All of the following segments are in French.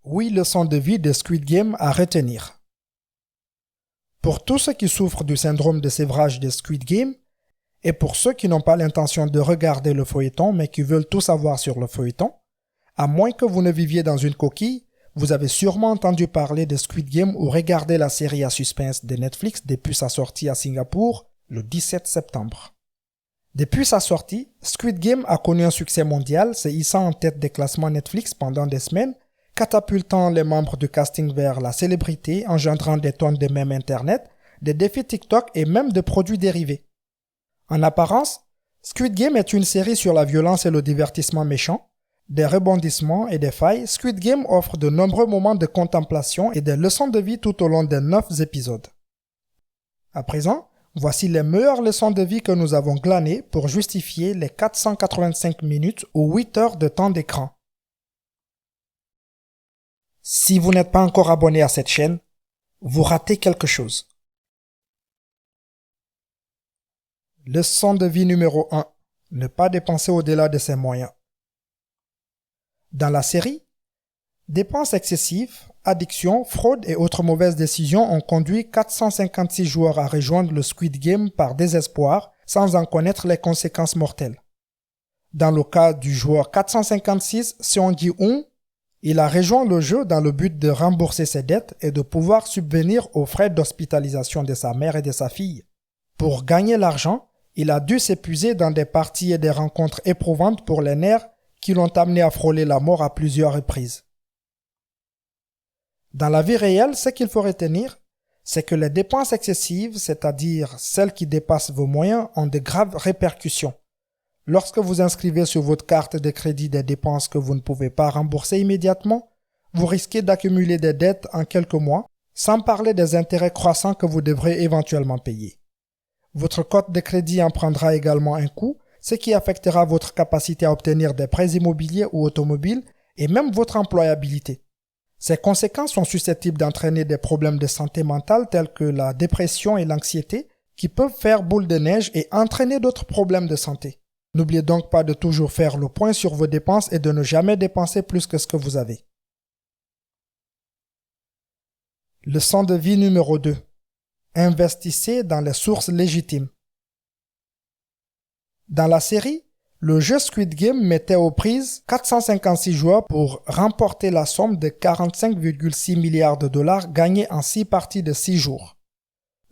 8 leçons de vie de Squid Game à retenir. Pour tous ceux qui souffrent du syndrome de sévrage de Squid Game, et pour ceux qui n'ont pas l'intention de regarder le feuilleton mais qui veulent tout savoir sur le feuilleton, à moins que vous ne viviez dans une coquille, vous avez sûrement entendu parler de Squid Game ou regardé la série à suspense de Netflix depuis sa sortie à Singapour le 17 septembre. Depuis sa sortie, Squid Game a connu un succès mondial, se hissant en tête des classements Netflix pendant des semaines, catapultant les membres du casting vers la célébrité, engendrant des tonnes de mèmes internet, des défis TikTok et même de produits dérivés. En apparence, Squid Game est une série sur la violence et le divertissement méchant. Des rebondissements et des failles, Squid Game offre de nombreux moments de contemplation et des leçons de vie tout au long des 9 épisodes. À présent, voici les meilleures leçons de vie que nous avons glanées pour justifier les 485 minutes ou 8 heures de temps d'écran. Si vous n'êtes pas encore abonné à cette chaîne, vous ratez quelque chose. Leçon de vie numéro 1. Ne pas dépenser au-delà de ses moyens. Dans la série, dépenses excessives, addiction, fraude et autres mauvaises décisions ont conduit 456 joueurs à rejoindre le Squid Game par désespoir sans en connaître les conséquences mortelles. Dans le cas du joueur 456, Seong Gi-hoon, il a rejoint le jeu dans le but de rembourser ses dettes et de pouvoir subvenir aux frais d'hospitalisation de sa mère et de sa fille. Pour gagner l'argent, il a dû s'épuiser dans des parties et des rencontres éprouvantes pour les nerfs qui l'ont amené à frôler la mort à plusieurs reprises. Dans la vie réelle, ce qu'il faut retenir, c'est que les dépenses excessives, c'est-à-dire celles qui dépassent vos moyens, ont de graves répercussions. Lorsque vous inscrivez sur votre carte de crédit des dépenses que vous ne pouvez pas rembourser immédiatement, vous risquez d'accumuler des dettes en quelques mois, sans parler des intérêts croissants que vous devrez éventuellement payer. Votre cote de crédit en prendra également un coup, ce qui affectera votre capacité à obtenir des prêts immobiliers ou automobiles et même votre employabilité. Ces conséquences sont susceptibles d'entraîner des problèmes de santé mentale tels que la dépression et l'anxiété qui peuvent faire boule de neige et entraîner d'autres problèmes de santé. N'oubliez donc pas de toujours faire le point sur vos dépenses et de ne jamais dépenser plus que ce que vous avez. Leçon de vie numéro 2. Investissez dans les sources légitimes. Dans la série, le jeu Squid Game mettait aux prises 456 joueurs pour remporter la somme de 45,6 milliards de dollars gagnés en 6 parties de 6 jours.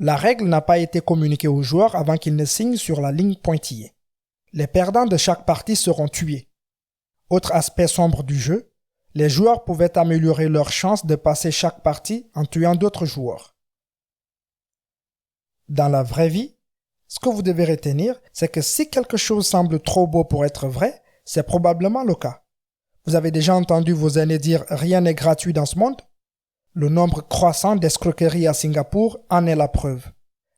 La règle n'a pas été communiquée aux joueurs avant qu'ils ne signent sur la ligne pointillée. Les perdants de chaque partie seront tués. Autre aspect sombre du jeu, les joueurs pouvaient améliorer leurs chances de passer chaque partie en tuant d'autres joueurs. Dans la vraie vie, ce que vous devez retenir, c'est que si quelque chose semble trop beau pour être vrai, c'est probablement le cas. Vous avez déjà entendu vos aînés dire « rien n'est gratuit dans ce monde ». Le nombre croissant d'escroqueries à Singapour en est la preuve.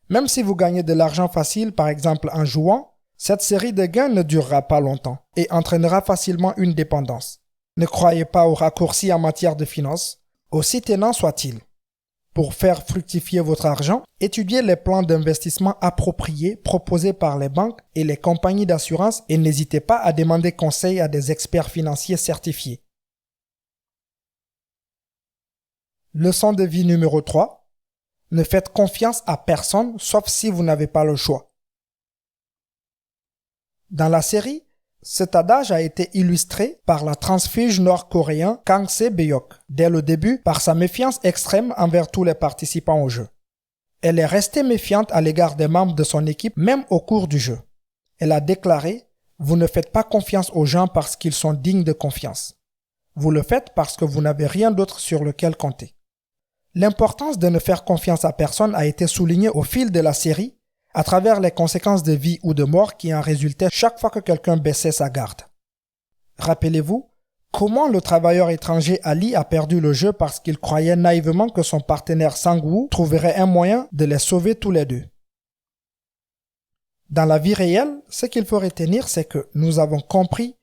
Même si vous gagnez de l'argent facile, par exemple en jouant, cette série de gains ne durera pas longtemps et entraînera facilement une dépendance. Ne croyez pas aux raccourcis en matière de finances, aussi tenants soient-ils. Pour faire fructifier votre argent, étudiez les plans d'investissement appropriés proposés par les banques et les compagnies d'assurance et n'hésitez pas à demander conseil à des experts financiers certifiés. Leçon de vie numéro 3. Ne faites confiance à personne sauf si vous n'avez pas le choix. Dans la série, cet adage a été illustré par la transfuge nord-coréen Kang Se-beok, dès le début par sa méfiance extrême envers tous les participants au jeu. Elle est restée méfiante à l'égard des membres de son équipe même au cours du jeu. Elle a déclaré « Vous ne faites pas confiance aux gens parce qu'ils sont dignes de confiance. Vous le faites parce que vous n'avez rien d'autre sur lequel compter. » L'importance de ne faire confiance à personne a été soulignée au fil de la série à travers les conséquences de vie ou de mort qui en résultaient chaque fois que quelqu'un baissait sa garde. Rappelez-vous, comment le travailleur étranger Ali a perdu le jeu parce qu'il croyait naïvement que son partenaire Sang-woo trouverait un moyen de les sauver tous les deux. Dans la vie réelle, ce qu'il faut retenir, c'est que nous avons compris,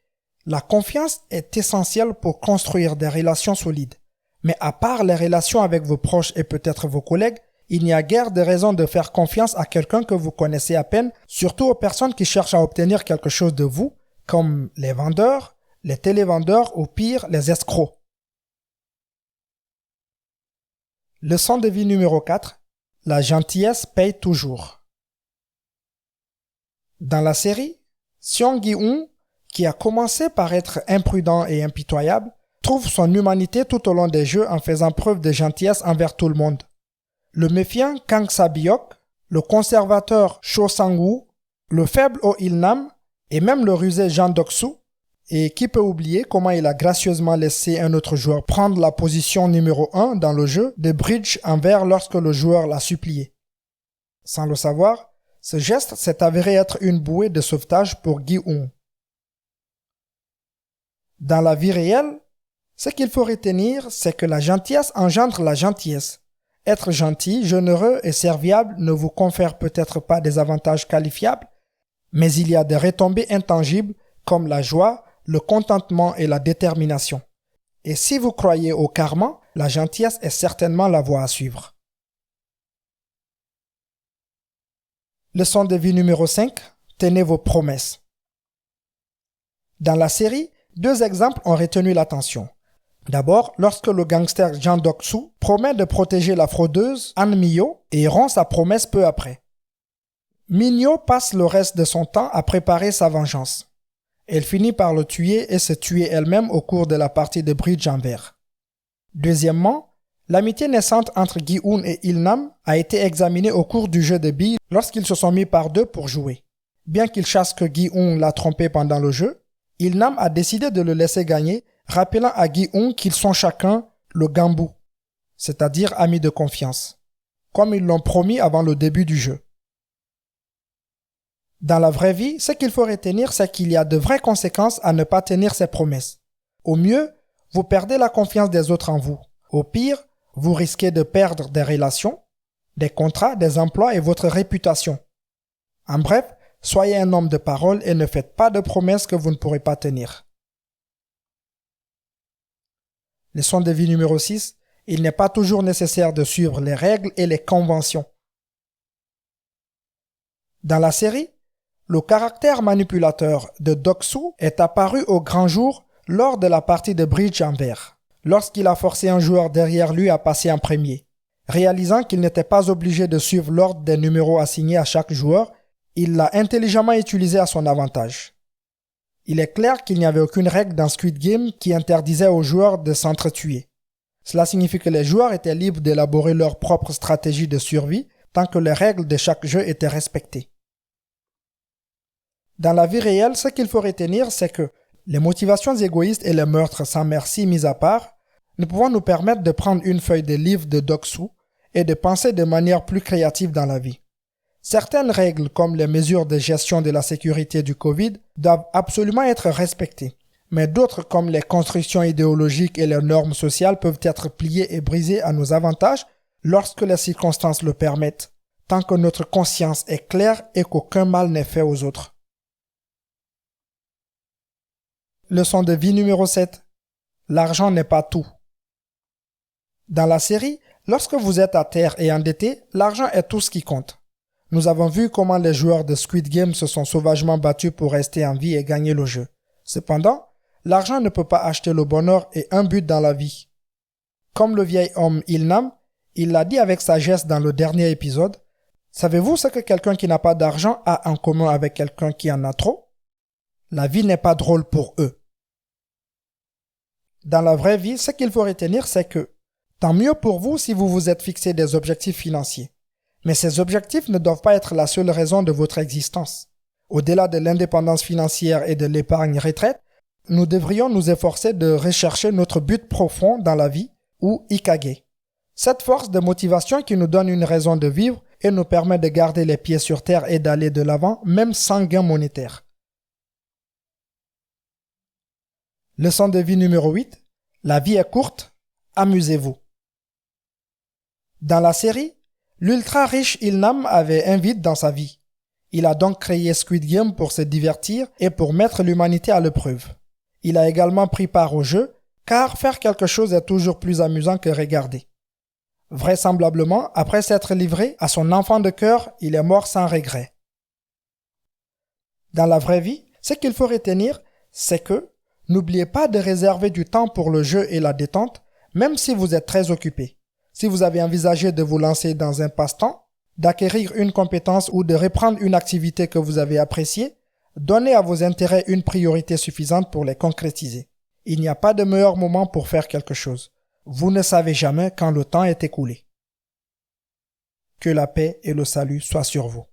la confiance est essentielle pour construire des relations solides. Mais à part les relations avec vos proches et peut-être vos collègues, il n'y a guère de raison de faire confiance à quelqu'un que vous connaissez à peine, surtout aux personnes qui cherchent à obtenir quelque chose de vous, comme les vendeurs, les télévendeurs ou pire, les escrocs. Leçon de vie numéro 4. La gentillesse paye toujours. Dans la série, Seong Gi-hoon, qui a commencé par être imprudent et impitoyable, trouve son humanité tout au long des jeux en faisant preuve de gentillesse envers tout le monde. Le méfiant Kang Sa-byok, le conservateur Cho Sang-woo, le faible Oh Il-nam et même le rusé Jean Dok-soo, et qui peut oublier comment il a gracieusement laissé un autre joueur prendre la position numéro 1 dans le jeu de bridge en vert lorsque le joueur l'a supplié. Sans le savoir, ce geste s'est avéré être une bouée de sauvetage pour Gi-hoon. Dans la vie réelle, ce qu'il faut retenir, c'est que la gentillesse engendre la gentillesse. Être gentil, généreux et serviable ne vous confère peut-être pas des avantages qualifiables, mais il y a des retombées intangibles comme la joie, le contentement et la détermination. Et si vous croyez au karma, la gentillesse est certainement la voie à suivre. Leçon de vie numéro 5. Tenez vos promesses. Dans la série, 2 exemples ont retenu l'attention. D'abord, lorsque le gangster Jean Dok-soo promet de protéger la fraudeuse Han Mi-yo et rompt sa promesse peu après. Min-yo passe le reste de son temps à préparer sa vengeance. Elle finit par le tuer et se tuer elle-même au cours de la partie de bridge en vert. Deuxièmement, l'amitié naissante entre Gi-hoon et Il-nam a été examinée au cours du jeu de billes lorsqu'ils se sont mis par deux pour jouer. Bien qu'il chasse que Gi-hoon l'a trompé pendant le jeu, Il-nam a décidé de le laisser gagner, rappelant à Gi-hoon qu'ils sont chacun le gambu, c'est-à-dire amis de confiance, comme ils l'ont promis avant le début du jeu. Dans la vraie vie, ce qu'il faut retenir, c'est qu'il y a de vraies conséquences à ne pas tenir ses promesses. Au mieux, vous perdez la confiance des autres en vous. Au pire, vous risquez de perdre des relations, des contrats, des emplois et votre réputation. En bref, soyez un homme de parole et ne faites pas de promesses que vous ne pourrez pas tenir. Leçon de vie numéro 6. Il n'est pas toujours nécessaire de suivre les règles et les conventions. Dans la série, le caractère manipulateur de Dok-soo est apparu au grand jour lors de la partie de bridge en vert, lorsqu'il a forcé un joueur derrière lui à passer en premier. Réalisant qu'il n'était pas obligé de suivre l'ordre des numéros assignés à chaque joueur, il l'a intelligemment utilisé à son avantage. Il est clair qu'il n'y avait aucune règle dans Squid Game qui interdisait aux joueurs de s'entretuer. Cela signifie que les joueurs étaient libres d'élaborer leur propre stratégie de survie tant que les règles de chaque jeu étaient respectées. Dans la vie réelle, ce qu'il faut retenir, c'est que les motivations égoïstes et les meurtres sans merci mis à part, nous pouvons nous permettre de prendre une feuille de livre de Dok-soo et de penser de manière plus créative dans la vie. Certaines règles, comme les mesures de gestion de la sécurité du Covid, doivent absolument être respectées, mais d'autres, comme les constructions idéologiques et les normes sociales, peuvent être pliées et brisées à nos avantages lorsque les circonstances le permettent, tant que notre conscience est claire et qu'aucun mal n'est fait aux autres. Leçon de vie numéro 7. L'argent n'est pas tout. Dans la série, lorsque vous êtes à terre et endetté, l'argent est tout ce qui compte. Nous avons vu comment les joueurs de Squid Game se sont sauvagement battus pour rester en vie et gagner le jeu. Cependant, l'argent ne peut pas acheter le bonheur et un but dans la vie. Comme le vieil homme Il-nam, il l'a dit avec sagesse dans le dernier épisode, « Savez-vous ce que quelqu'un qui n'a pas d'argent a en commun avec quelqu'un qui en a trop? La vie n'est pas drôle pour eux. » Dans la vraie vie, ce qu'il faut retenir, c'est que tant mieux pour vous si vous vous êtes fixé des objectifs financiers. Mais ces objectifs ne doivent pas être la seule raison de votre existence. Au-delà de l'indépendance financière et de l'épargne retraite, nous devrions nous efforcer de rechercher notre but profond dans la vie, ou Ikage. Cette force de motivation qui nous donne une raison de vivre et nous permet de garder les pieds sur terre et d'aller de l'avant, même sans gain monétaire. Leçon de vie numéro 8. La vie est courte, amusez-vous. Dans la série, l'ultra riche Il-nam avait un vide dans sa vie. Il a donc créé Squid Game pour se divertir et pour mettre l'humanité à l'épreuve. Il a également pris part au jeu, car faire quelque chose est toujours plus amusant que regarder. Vraisemblablement, après s'être livré à son enfant de cœur, il est mort sans regret. Dans la vraie vie, ce qu'il faut retenir, c'est que n'oubliez pas de réserver du temps pour le jeu et la détente, même si vous êtes très occupé. Si vous avez envisagé de vous lancer dans un passe-temps, d'acquérir une compétence ou de reprendre une activité que vous avez appréciée, donnez à vos intérêts une priorité suffisante pour les concrétiser. Il n'y a pas de meilleur moment pour faire quelque chose. Vous ne savez jamais quand le temps est écoulé. Que la paix et le salut soient sur vous.